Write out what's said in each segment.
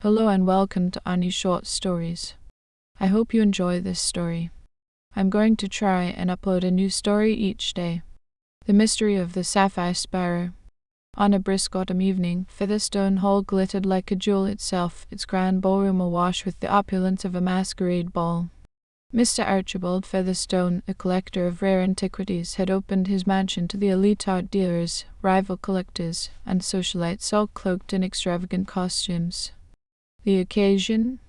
Hello and welcome to Ani Short Stories. I hope you enjoy this story. I'm going to try and upload a new story each day. The Mystery of the Sapphire Sparrow. On a brisk autumn evening, Featherstone Hall glittered like a jewel itself, its grand ballroom awash with the opulence of a masquerade ball. Mr. Archibald Featherstone, a collector of rare antiquities, had opened his mansion to the elite art dealers, rival collectors, and socialites all cloaked in extravagant costumes. The occasion?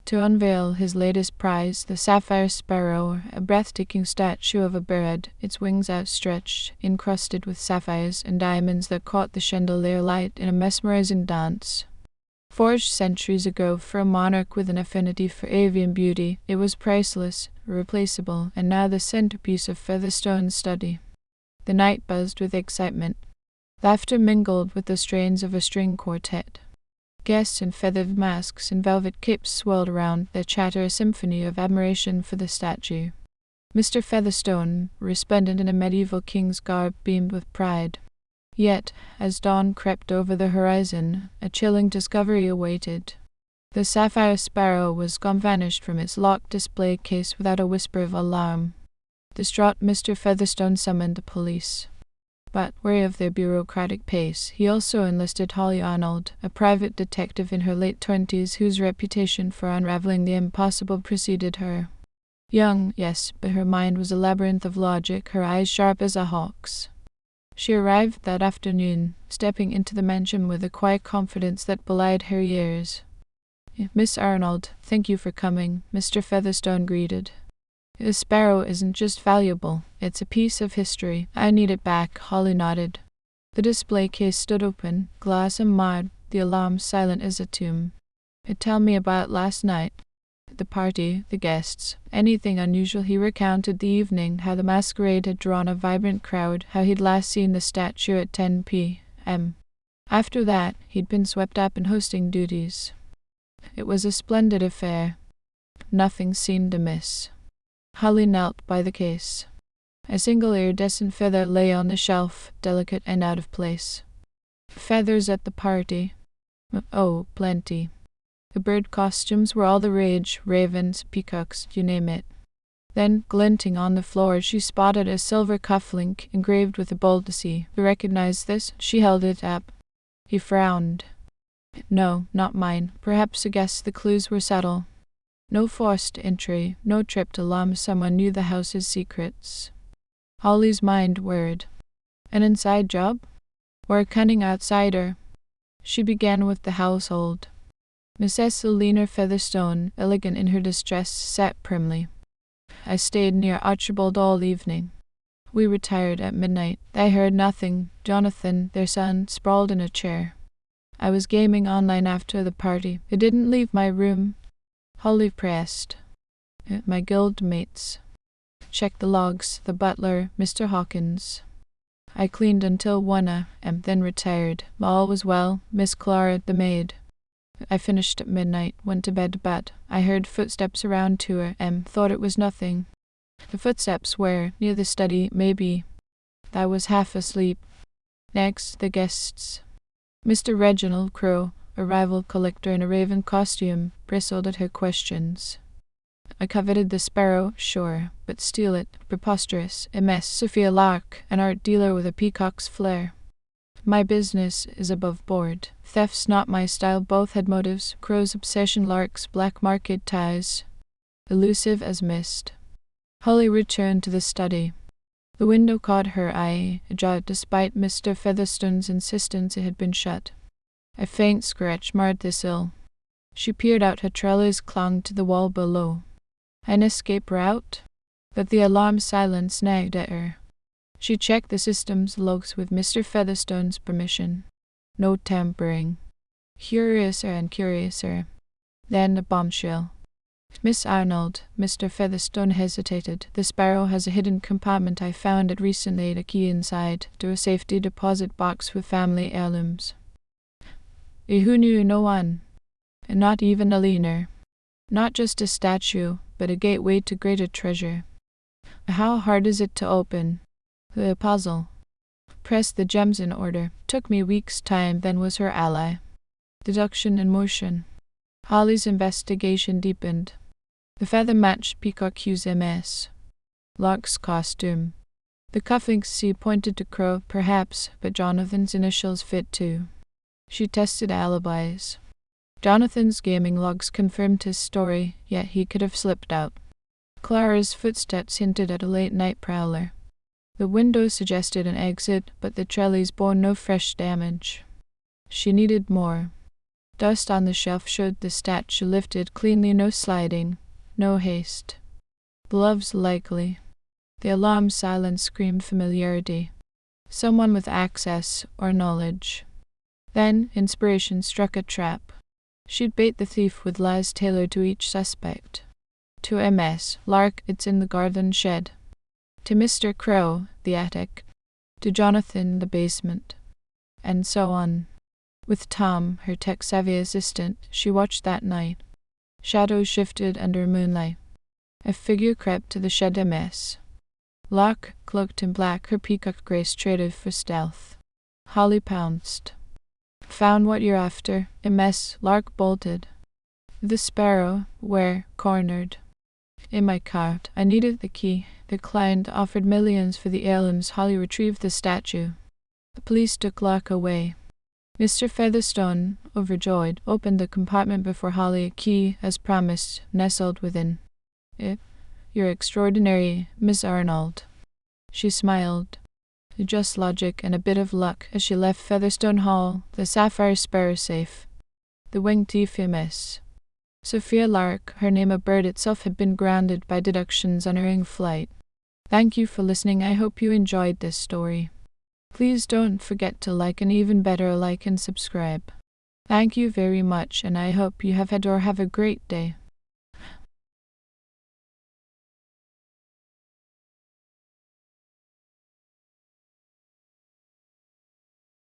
To unveil his latest prize, the Sapphire Sparrow, a breathtaking statue of a bird, its wings outstretched, encrusted with sapphires and diamonds that caught the chandelier light in a mesmerizing dance. Forged centuries ago for a monarch with an affinity for avian beauty, it was priceless, irreplaceable, and now the centerpiece of Featherstone's study. The night buzzed with excitement. Laughter mingled with the strains of a string quartet. Guests in feathered masks and velvet capes swirled around, their chatter a symphony of admiration for the statue. Mr. Featherstone, resplendent in a medieval king's garb, beamed with pride. Yet, as dawn crept over the horizon, a chilling discovery awaited. The Sapphire Sparrow was gone, vanished from its locked display case without a whisper of alarm. Distraught, Mr. Featherstone summoned the police. But, wary of their bureaucratic pace, he also enlisted Holly Arnold, a private detective in her late 20s whose reputation for unraveling the impossible preceded her. Young, yes, but her mind was a labyrinth of logic, her eyes sharp as a hawk's. She arrived that afternoon, stepping into the mansion with a quiet confidence that belied her years. "Miss Arnold, thank you for coming," Mr. Featherstone greeted. "The Sparrow isn't just valuable, it's a piece of history. I need it back," Holly nodded. The display case stood open, glass and marred, the alarm silent as a tomb. "Tell me about last night." The party, the guests, anything unusual. He recounted the evening, how the masquerade had drawn a vibrant crowd, how he'd last seen the statue at 10 p.m. After that, he'd been swept up in hosting duties. It was a splendid affair. Nothing seemed amiss. Holly knelt by the case. A single iridescent feather lay on the shelf, delicate and out of place. Feathers at the party? Oh, plenty. The bird costumes were all the rage, ravens, peacocks, you name it. Then, glinting on the floor, she spotted a silver cufflink engraved with a bold "C." You recognize this? She held it up. He frowned. "No, not mine. Perhaps a guess the clues were subtle. No forced entry, no trip to alarm someone knew the house's secrets." Holly's mind whirred. An inside job? Or a cunning outsider? She began with the household. Mrs. Selina Featherstone, elegant in her distress, sat primly. "I stayed near Archibald all evening. We retired at midnight. I heard nothing. Jonathan, their son, sprawled in a chair. I was gaming online after the party. I didn't leave my room." Holly pressed. "My guild mates. Checked the logs, the butler, Mr. Hawkins. I cleaned until 1 a.m., then retired. All was well. Miss Clara, the maid. I finished at midnight, went to bed, but I heard footsteps around 2 a.m., thought it was nothing. The footsteps were near the study, maybe. I was half asleep. Next, the guests. Mr. Reginald Crow, a rival collector in a raven costume, bristled at her questions. I coveted the Sparrow, sure, but steal it, preposterous. Ms. Sophia Lark, an art dealer with a peacock's flair. My business is above board. Theft's not my style. Both had motives. Crow's obsession, Lark's black market ties. Elusive as mist. Holly returned to the study. The window caught her eye, ajar despite Mr. Featherstone's insistence it had been shut. A faint scratch marred the sill. She peered out. Her trellis clung to the wall below. An escape route? But the alarm silence nagged at her. She checked the system's logs with Mr. Featherstone's permission. No tampering. Curiouser and curiouser. Then a bombshell. "Miss Arnold," Mr. Featherstone hesitated. "The Sparrow has a hidden compartment. I found it recently, a key inside, to a safety deposit box with family heirlooms." "Who knew? No one? Not even a leaner? Not just a statue, but a gateway to greater treasure. How hard is it to open?" "The puzzle. Pressed the gems in order. Took me weeks' time, then was her ally. Deduction in motion. Holly's investigation deepened. The feather matched Peacock Hugh's MS. Lark's costume. The cufflinks she pointed to Crow, perhaps, but Jonathan's initials fit too. She tested alibis. Jonathan's gaming logs confirmed his story, yet he could have slipped out. Clara's footsteps hinted at a late-night prowler. The window suggested an exit, but the trellis bore no fresh damage. She needed more. Dust on the shelf showed the statue lifted cleanly, no sliding, no haste. Gloves likely. The alarm silence screamed familiarity. Someone with access or knowledge. Then inspiration struck a trap. She'd bait the thief with lies tailored to each suspect. To MS, Lark, it's in the garden shed. To Mr. Crow, the attic. To Jonathan, the basement. And so on. With Tom, her tech-savvy assistant, she watched that night. Shadows shifted under moonlight. A figure crept to the shed MS. Lark, cloaked in black, her peacock grace traded for stealth. Holly pounced. Found what you're after. MS, Lark bolted. The Sparrow, where, cornered. In my cart. I needed the key. The client offered millions for the aliens. Holly retrieved the statue. The police took Lark away. Mr. Featherstone, overjoyed, opened the compartment before Holly. A key, as promised, nestled within. You're extraordinary, Miss Arnold. She smiled. Just logic and a bit of luck as she left Featherstone Hall, the Sapphire Sparrow safe. The winged thief MS. Sophia Lark, her name a bird itself, had been grounded by deductions on her wing flight. Thank you for listening. I hope you enjoyed this story. Please don't forget to like, and even better, like and subscribe. Thank you very much, and I hope you have had or have a great day.